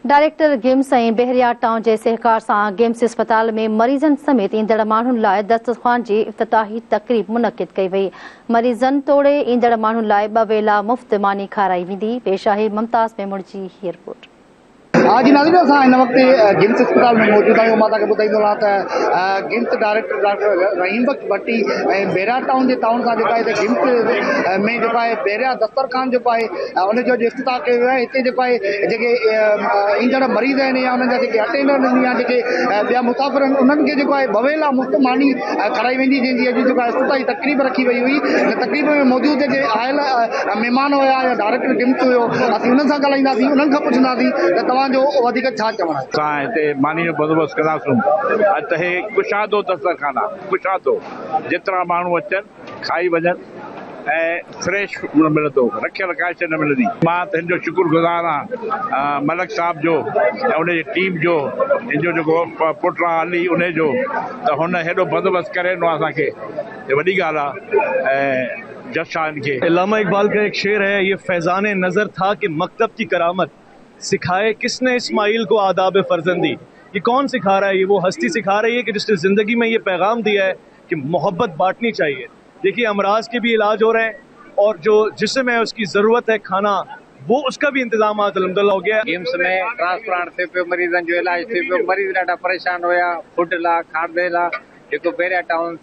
Director गिम्स ऐं बहरिया town जे सहकार सां गिम्स अस्पताल में मरीज़नि समेत ईंदड़ माण्हुनि लाइ दस्तरख़्वान जी इफ़्तिताही तक़रीब मुनक़िद कई वई। मरीज़नि तोड़े ईंदड़ माण्हुनि लाइ 2 वेला मुफ़्त मानी खाराई वेंदी। पेश आहे मुमताज़ मेमण जी हीअ रिपोर्ट। हाँ जी नाज़रीन, असां हिन वक़्तु गिम्स अस्पताल में मौजूद आहियूं। मां तव्हांखे ॿुधाईंदो रहां त गिम्स डायरेक्टर डॉक्टर रहीम बख्श भट्टी ऐं बहरिया टाउन जे ताउन सां जेका आहे गिम्स में जेको आहे बहरिया दस्तरख़ान जेको आहे उनजो इफ़्तिताह कयो वियो आहे। हिते जेको आहे जेके ईंदड़ मरीज़ आहिनि या उन्हनि जा जेके अटेंडेंट आहिनि या जेके ॿिया मुसाफ़िर आहिनि उन्हनि खे जेको आहे 2 वेला मुफ़्त मानी खाराई वेंदी, जंहिंजी अॼु जेको आहे इफ़्तिताही तक़रीब रखी वई हुई। तक़रीब में मौजूद जेके आयल महिमान हुया या डायरेक्टर गिम्स हुयो, असीं उन्हनि सां ॻाल्हाईंदासीं, उन्हनि खां पुछंदासीं त तव्हांजो वधीक छा चवणु आहे। असां हिते मानी जो बंदोबस्तु कंदासीं। अॼु त हे कुशादो दस्तरख़ान आहे, कुशादो जेतिरा माण्हू अचनि खाई वञनि ऐं फ्रेश मिलंदो, रखियल काई शइ न मिलंदी। मां त हिन जो शुक्रगुज़ार आहियां मलक साहब जो ऐं उनजी टीम जो, हिन जो जेको पुटु आहे अली उन जो, त हुन हेॾो बंदोबस्तु करे ॾिनो असांखे, हे वॾी ॻाल्हि आहे। ऐं जज शाह इनखे अल्लामा इकबाल का एक शेर है, ये फैजान नजर था कि मकतब की करामत सिखाए किसने इस्माइल को आदाब फर्जंदी। ये कौन सिखा रहा है? ये वो हस्ती सिखा रही है कि जिसने जिंदगी में ये पैगाम दिया है कि मोहब्बत बांटनी चाहिए। देखिए अमराज के भी इलाज हो रहे हैं और जो जिस्म है उसकी जरूरत है खाना, वो उसका भी इंतजाम अलहमदुलिल्लाह हो गया। गिम्स में ट्रांसप्लांट थे पे, मरीजन जो इलाज थे पे, मरीज ॾाढा परेशान हुया फूड ला खाधे ला, जेको बहरिया टाउन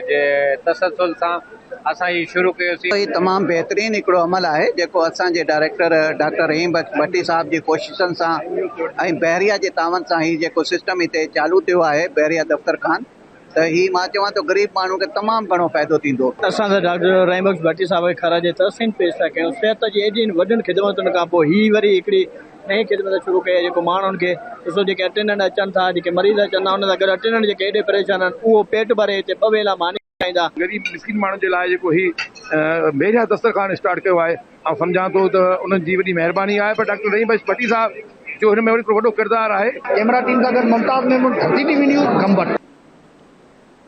जे तसलसल सां असां ही शुरू कयोसीं। ये तमाम बेहतरीन हिकिड़ो अमल आहे जेको असांजे डायरेक्टर डॉक्टर रहीम बख्श भट्टी साहब जी कोशिशनि सां ऐं बहरिया जे तावन सां ही जेको सिस्टम हिते चालू थियो आहे बहरिया दफ़्तरखान, त ही मां चवां तो गरीब माण्हू खे तमामु घणो फ़ाइदो थींदो। असां डॉक्टर रहीम बख्श भट्टी साहब खे खाराजे तहसीन पेश था कयूं। सिहत जी एॾियुनि वॾियुनि ख़िदमतुनि खां पोइ ही वरी हिकिड़ी नई ख़िदमत शुरू कई आहे जेको माण्हुनि खे ॾिसो, जेके अटेंडेंट अचनि था, जेके मरीज़ अचनि था, उन सां गॾु अटेंडेंट जेके एॾे परेशान आहिनि उहो पेट भरे हिते 2 वेला मानी खाईंदा। गरीब मिस्किन माण्हुनि जे लाइ जेको ही बहरिया दस्तरख़ान स्टार्ट कयो आहे, ऐं सम्झां थो त उन्हनि जी वॾी महिरबानी आहे। पर डॉक्टर रहीम बख्श भट्टी साहब जो हिन में वॾो किरदारु आहे। कैमरा टीम सां गॾु मुमताज़ मेमण, धरती टीवी न्यूज़, खंबट।